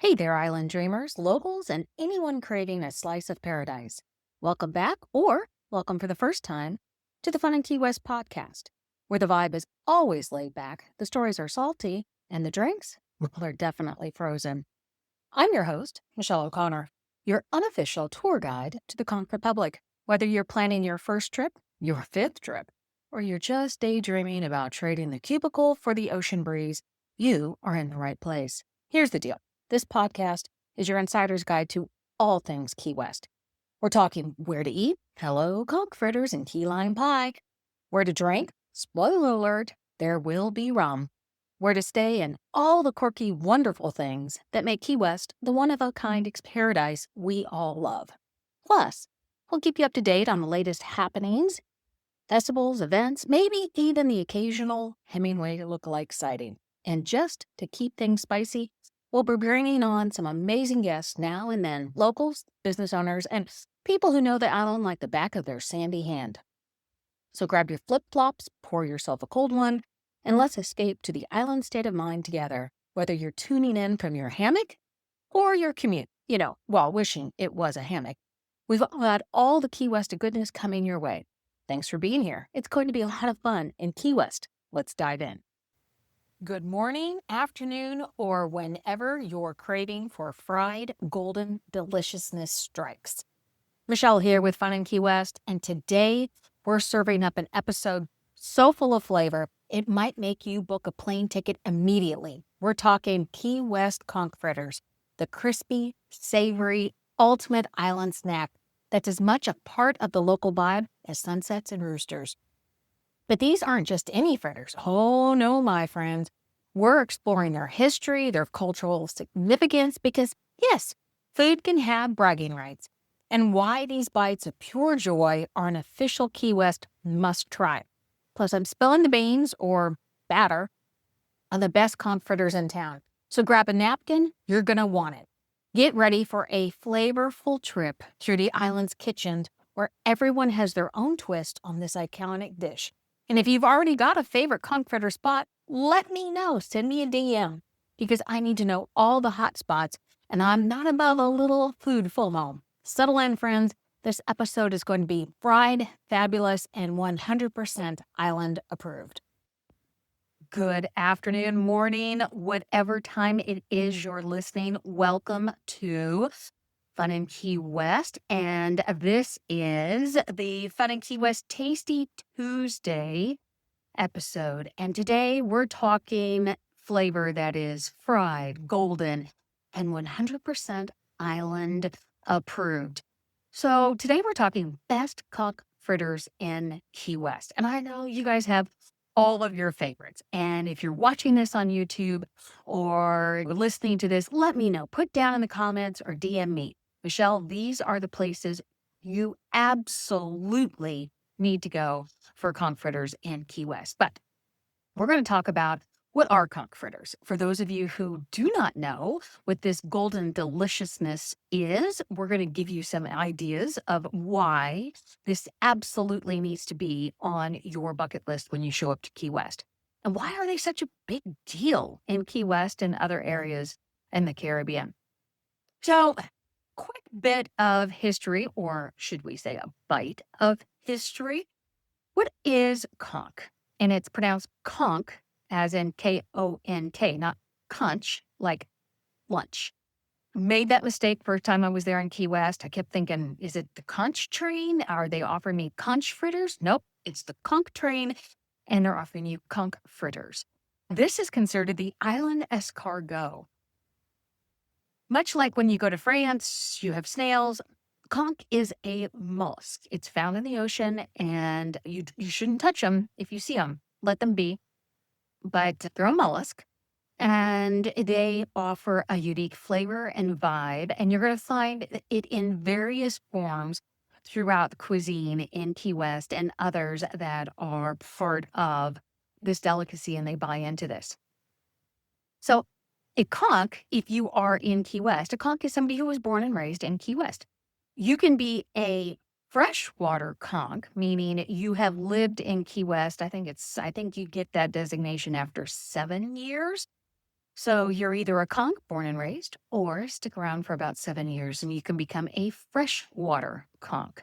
Hey there, island dreamers, locals, and anyone craving a slice of paradise. Welcome back, or welcome for the first time, to the Fun and Key West podcast, where the vibe is always laid back, the stories are salty, and the drinks, well, they're definitely frozen. I'm your host, Michelle O'Connor, your unofficial tour guide to the Conch Republic. Whether you're planning your first trip, your fifth trip, or you're just daydreaming about trading the cubicle for the ocean breeze, you are in the right place. Here's the deal. This podcast is your insider's guide to all things Key West. We're talking where to eat, hello, conch fritters and key lime pie, where to drink, spoiler alert, there will be rum, where to stay, and all the quirky, wonderful things that make Key West the one-of-a-kind paradise we all love. Plus, we'll keep you up to date on the latest happenings, festivals, events, maybe even the occasional Hemingway lookalike sighting. And just to keep things spicy, we'll be bringing on some amazing guests now and then, locals, business owners, and people who know the island like the back of their sandy hand. So grab your flip-flops, pour yourself a cold one, and let's escape to the island state of mind together, whether you're tuning in from your hammock or your commute, while wishing it was a hammock. We've got all the Key West goodness coming your way. Thanks for being here. It's going to be a lot of fun in Key West. Let's dive in. Good morning, afternoon, or whenever your craving for fried golden deliciousness strikes. Michelle here with Fun in Key West, and today we're serving up an episode so full of flavor, it might make you book a plane ticket immediately. We're talking Key West conch fritters, the crispy, savory, ultimate island snack that's as much a part of the local vibe as sunsets and roosters. But these aren't just any fritters. Oh no, my friends. We're exploring their history, their cultural significance, because yes, food can have bragging rights, and why these bites of pure joy are an official Key West must-try. Plus, I'm spilling the beans, or batter, on the best conch fritters in town. So grab a napkin, you're going to want it. Get ready for a flavorful trip through the island's kitchen, where everyone has their own twist on this iconic dish. And if you've already got a favorite conch fritter spot, let me know. Send me a DM, because I need to know all the hot spots, and I'm not above a little food FOMO. Settle in, friends. This episode is going to be fried, fabulous, and 100% island approved. Good afternoon, morning, whatever time it is you're listening. Welcome to Fun in Key West. And this is the Fun in Key West Tasty Tuesday episode. And today we're talking flavor that is fried, golden, and 100% island approved. So today we're talking best conch fritters in Key West. And I know you guys have all of your favorites. And if you're watching this on YouTube or listening to this, let me know. Put down in the comments or DM me. Michelle, these are the places you absolutely need to go for conch fritters in Key West. But we're going to talk about what are conch fritters. For those of you who do not know what this golden deliciousness is, we're going to give you some ideas of why this absolutely needs to be on your bucket list when you show up to Key West. And why are they such a big deal in Key West and other areas in the Caribbean? So, quick bit of history, or should we say a bite of history. What is conch? And it's pronounced conch, as in Konk, not conch, like lunch. Made that mistake first time I was there in Key West. I kept thinking, is it the conch train? Are they offering me conch fritters? Nope, it's the conch train, and they're offering you conch fritters. This is considered the island escargot. Much like when you go to France, you have snails. Conch is a mollusk. It's found in the ocean, and you shouldn't touch them if you see them. Let them be. But they're a mollusk, and they offer a unique flavor and vibe, and you're going to find it in various forms throughout the cuisine in Key West and others that are part of this delicacy, and they buy into this. So a conch, if you are in Key West, a conch is somebody who was born and raised in Key West. You can be a freshwater conch, meaning you have lived in Key West. I think you get that designation after 7 years. So you're either a conch, born and raised, or stick around for about 7 years and you can become a freshwater conch.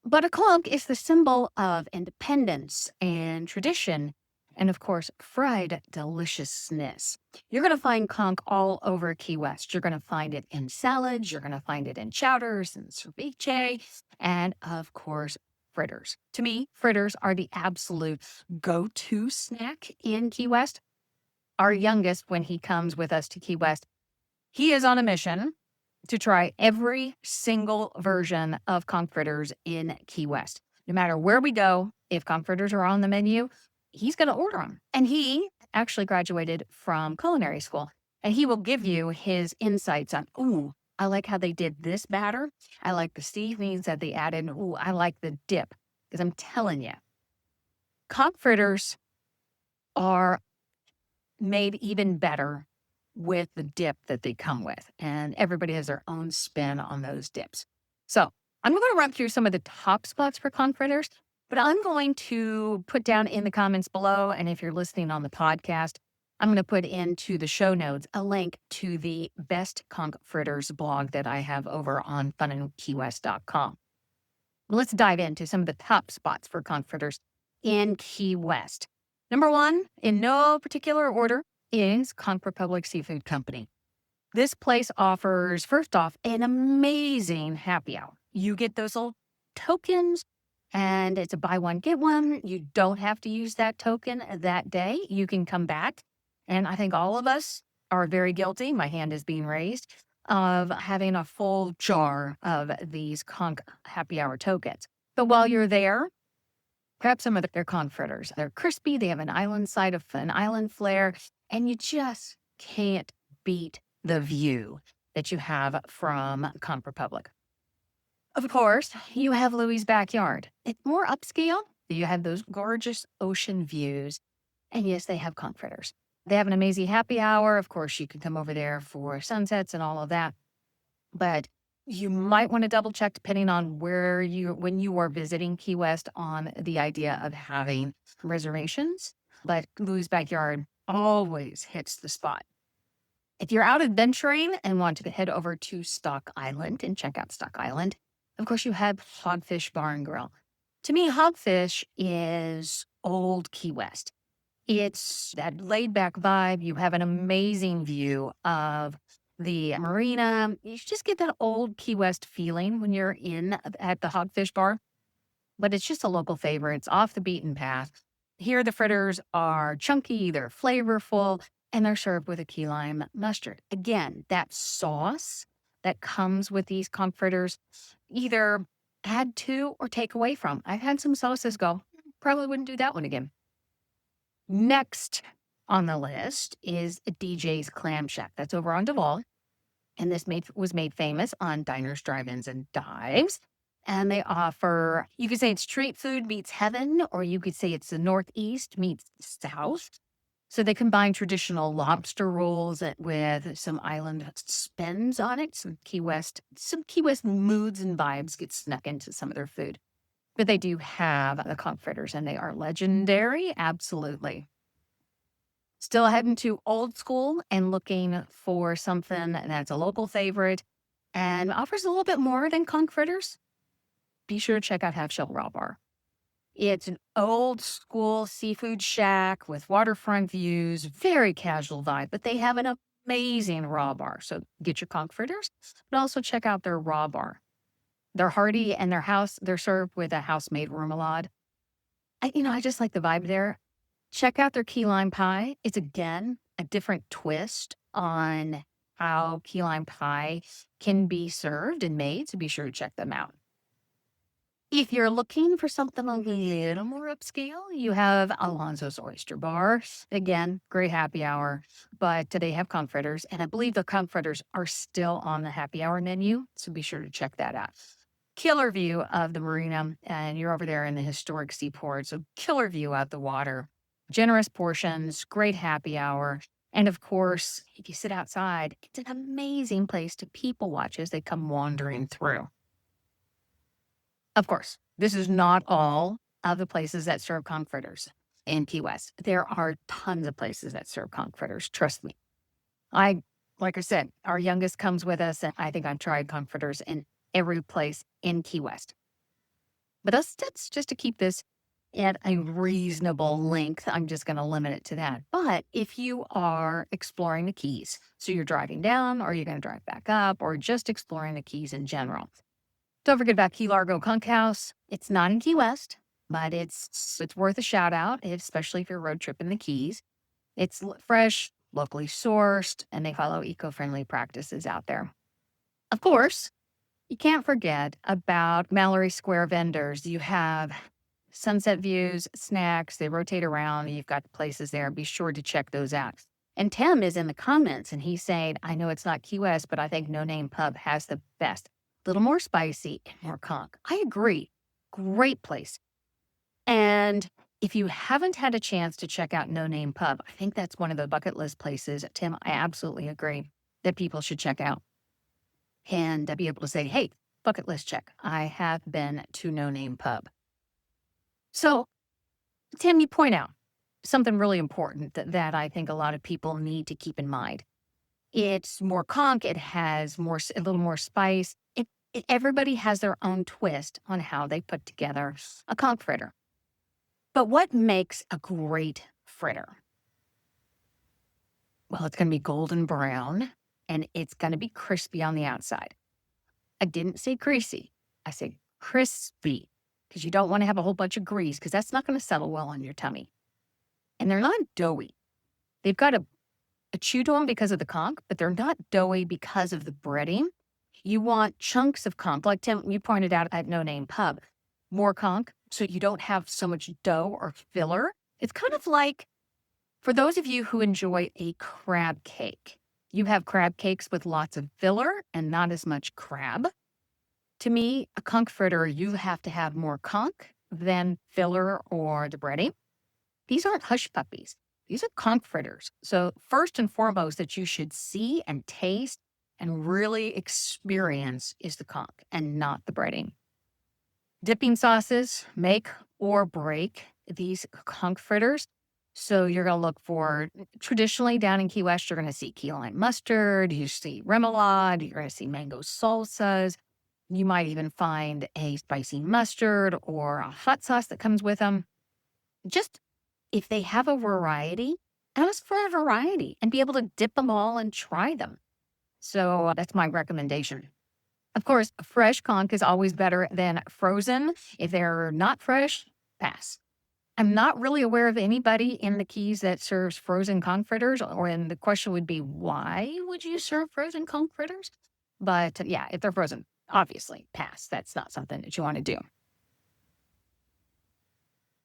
But a conch is the symbol of independence and tradition, and of course, fried deliciousness. You're going to find conch all over Key West. You're going to find it in salads, you're going to find it in chowders and ceviche, and of course, fritters. To me, fritters are the absolute go to snack in Key West. Our youngest, when he comes with us to Key West, he is on a mission to try every single version of conch fritters in Key West. No matter where we go, if conch fritters are on the menu, he's going to order them. And he actually graduated from culinary school, and he will give you his insights on, ooh, I like how they did this batter. I like the seasonings that they added. Ooh, I like the dip. Because I'm telling you, conch fritters are made even better with the dip that they come with. And everybody has their own spin on those dips. So I'm going to run through some of the top spots for conch fritters, but I'm going to put down in the comments below. And if you're listening on the podcast, I'm going to put into the show notes a link to the best conch fritters blog that I have over on FunInKeyWest.com. Let's dive into some of the top spots for conch fritters in Key West. Number one, in no particular order, is Conch Republic Seafood Company. This place offers, first off, an amazing happy hour. You get those little tokens, and it's a buy one, get one. You don't have to use that token that day. You can come back. And I think all of us are very guilty. My hand is being raised of having a full jar of these conch happy hour tokens. But while you're there, grab some of their conch fritters. They're crispy. They have an island side of an island flair, and you just can't beat the view that you have from Conch Republic. Of course, you have Louie's Backyard. It's more upscale. You have those gorgeous ocean views, and yes, they have conch fritters. They have an amazing happy hour. Of course, you can come over there for sunsets and all of that, but you might want to double check depending on when you are visiting Key West on the idea of having reservations. But Louie's Backyard always hits the spot. If you're out adventuring and want to head over to Stock Island and check out Stock Island, of course, you have Hogfish Bar and Grill. To me, Hogfish is old Key West. It's that laid back vibe. You have an amazing view of the marina. You just get that old Key West feeling when you're at the Hogfish Bar, but it's just a local favorite. It's off the beaten path. Here, the fritters are chunky, they're flavorful, and they're served with a key lime mustard. Again, that sauce that comes with these conch fritters, either add to or take away from. I've had some sauces go, probably wouldn't do that one again. Next on the list is DJ's Clam Shack. That's over on Duval. And this was made famous on diners, drive-ins, and dives. And they offer, you could say it's street food meets heaven, or you could say it's the Northeast meets South. So they combine traditional lobster rolls with some island spins on it, some Key West moods and vibes get snuck into some of their food. But they do have the conch fritters, and they are legendary, absolutely. Still heading to old school and looking for something that's a local favorite and offers a little bit more than conch fritters, be sure to check out Half Shell Raw Bar. It's an old school seafood shack with waterfront views, very casual vibe, but they have an amazing raw bar. So get your conch fritters, but also check out their raw bar. They're hearty, and they're served with a house-made remoulade. I just like the vibe there. Check out their key lime pie. It's, again, a different twist on how key lime pie can be served and made, so be sure to check them out. If you're looking for something a little more upscale, you have Alonzo's Oyster Bar. Again, great happy hour, but they have conch fritters, and I believe the conch fritters are still on the happy hour menu, so be sure to check that out. Killer view of the marina, and you're over there in the historic seaport, so killer view out the water. Generous portions, great happy hour, and of course, if you sit outside, it's an amazing place to people watch as they come wandering through. Of course, this is not all of the places that serve conch fritters in Key West. There are tons of places that serve conch fritters, trust me. Like I said, our youngest comes with us, and I think I've tried comforters in every place in Key West. But that's just to keep this at a reasonable length. I'm just going to limit it to that. But if you are exploring the Keys, so you're driving down, or you're going to drive back up, or just exploring the Keys in general, don't forget about Key Largo Conch House. It's not in Key West, but it's worth a shout out, especially if you're road tripping the Keys. It's fresh, locally sourced, and they follow eco-friendly practices out there. Of course, you can't forget about Mallory Square vendors. You have sunset views, snacks, they rotate around. You've got places there. Be sure to check those out. And Tim is in the comments, and he's saying, I know it's not Key West, but I think No Name Pub has the best. A little more spicy and more conch. I agree. Great place. And if you haven't had a chance to check out No Name Pub, I think that's one of the bucket list places, Tim, I absolutely agree, that people should check out. And be able to say, hey, bucket list check. I have been to No Name Pub. So, Tim, you point out something really important that I think a lot of people need to keep in mind. It's more conch. It has a little more spice. Everybody has their own twist on how they put together a conch fritter. But what makes a great fritter? Well, it's going to be golden brown, and it's going to be crispy on the outside. I didn't say greasy. I said crispy, because you don't want to have a whole bunch of grease, because that's not going to settle well on your tummy. And they're not doughy. They've got a chew to them because of the conch, but they're not doughy because of the breading. You want chunks of conch, like Tim, you pointed out at No Name Pub, more conch, so you don't have so much dough or filler. It's kind of like, for those of you who enjoy a crab cake, you have crab cakes with lots of filler and not as much crab. To me, a conch fritter, you have to have more conch than filler or the breading. These aren't hush puppies. These are conch fritters. So first and foremost that you should see and taste and really experience is the conch and not the breading. Dipping sauces make or break these conch fritters. So you're going to look for, traditionally down in Key West, you're going to see key lime mustard, you see remoulade, you're going to see mango salsas. You might even find a spicy mustard or a hot sauce that comes with them. Just if they have a variety, ask for a variety and be able to dip them all and try them. So that's my recommendation. Of course, fresh conch is always better than frozen. If they're not fresh, pass. I'm not really aware of anybody in the Keys that serves frozen conch fritters, and the question would be, why would you serve frozen conch fritters? But yeah, if they're frozen, obviously pass. That's not something that you want to do.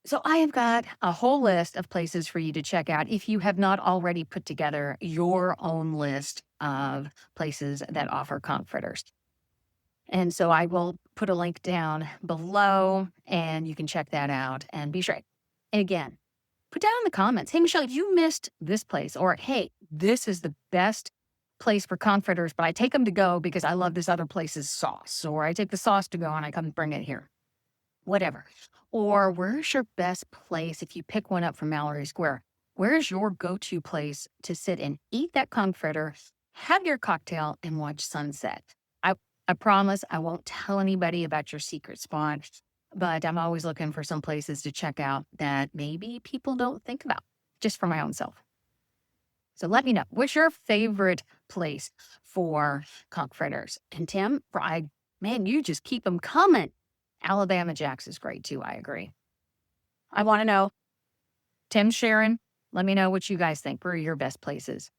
So I have got a whole list of places for you to check out if you have not already put together your own list of places that offer conch fritters. And so I will put a link down below, and you can check that out and be sure. And again, put down in the comments, hey, Michelle, you missed this place, or hey, this is the best place for conch fritters, but I take them to go because I love this other place's sauce, or I take the sauce to go and I come bring it here. Whatever. Or where's your best place if you pick one up from Mallory Square? Where's your go-to place to sit and eat that conch fritter, have your cocktail, and watch sunset? I promise I won't tell anybody about your secret spot, but I'm always looking for some places to check out that maybe people don't think about, just for my own self. So let me know, what's your favorite place for conch fritters? And Tim, man, you just keep them coming. Alabama Jack's is great too, I agree. I want to know. Tim, Sharon, let me know what you guys think. Where are your best places?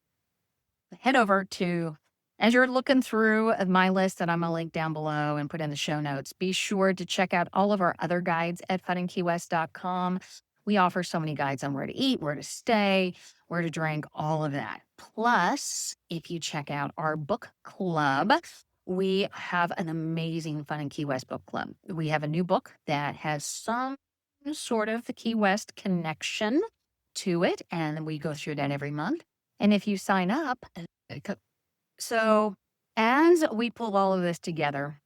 Head over to, as you're looking through my list that I'm going to link down below and put in the show notes, be sure to check out all of our other guides at FunInKeyWest.com. We offer so many guides on where to eat, where to stay, where to drink, all of that. Plus, if you check out our book club, we have an amazing Fun in Key West book club. We have a new book that has some sort of the Key West connection to it, and we go through that every month. And if you sign up, so as we pull all of this together,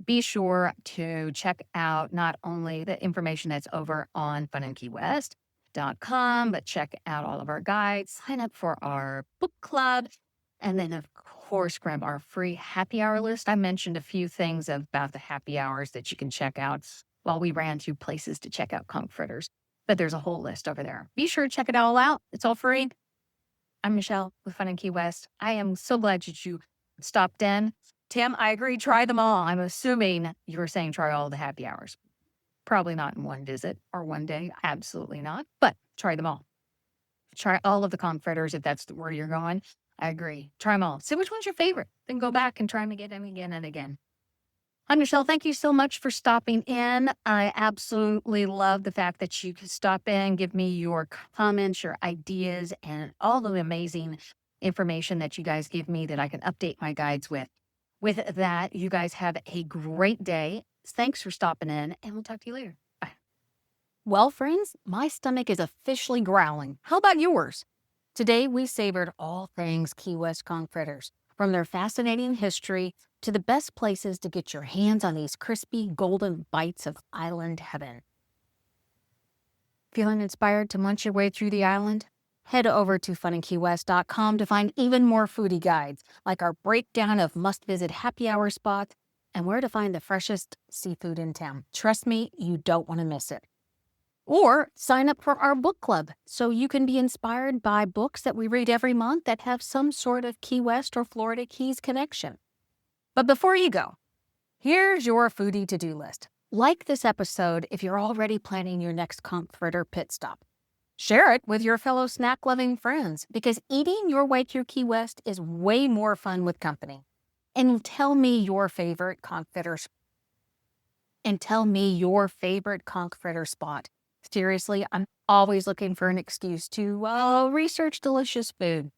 be sure to check out not only the information that's over on FunInKeyWest.com, but check out all of our guides, sign up for our book club, And then, of course, grab our free happy hour list. I mentioned a few things about the happy hours that you can check out while we ran through places to check out Conch Fritters. But there's a whole list over there. Be sure to check it all out. It's all free. I'm Michelle with Fun in Key West. I am so glad that you stopped in. Tim, I agree. Try them all. I'm assuming you were saying try all the happy hours. Probably not in one visit or one day. Absolutely not. But try them all. Try all of the Conch Fritters if that's where you're going. I agree. Try them all. See which one's your favorite. Then go back and try them again and again and again. I'm Michelle. Thank you so much for stopping in. I absolutely love the fact that you can stop in, give me your comments, your ideas, and all the amazing information that you guys give me that I can update my guides with. With that, you guys have a great day. Thanks for stopping in, and we'll talk to you later. Bye. Well, friends, my stomach is officially growling. How about yours? Today, we savored all things Key West Conch Fritters, from their fascinating history to the best places to get your hands on these crispy, golden bites of island heaven. Feeling inspired to munch your way through the island? Head over to FunInKeyWest.com to find even more foodie guides, like our breakdown of must-visit happy hour spots and where to find the freshest seafood in town. Trust me, you don't want to miss it. Or sign up for our book club so you can be inspired by books that we read every month that have some sort of Key West or Florida Keys connection. But before you go, here's your foodie to-do list. Like this episode if you're already planning your next Conch Fritter pit stop. Share it with your fellow snack-loving friends because eating your way through Key West is way more fun with company. And tell me your favorite Conch Fritter spot. Seriously, I'm always looking for an excuse to research delicious food.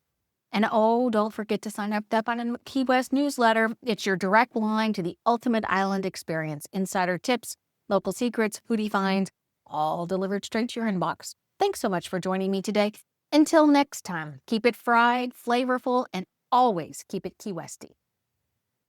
And don't forget to sign up to the Fun Key West newsletter. It's your direct line to the ultimate island experience. Insider tips, local secrets, foodie finds, all delivered straight to your inbox. Thanks so much for joining me today. Until next time, keep it fried, flavorful, and always keep it Key Westy.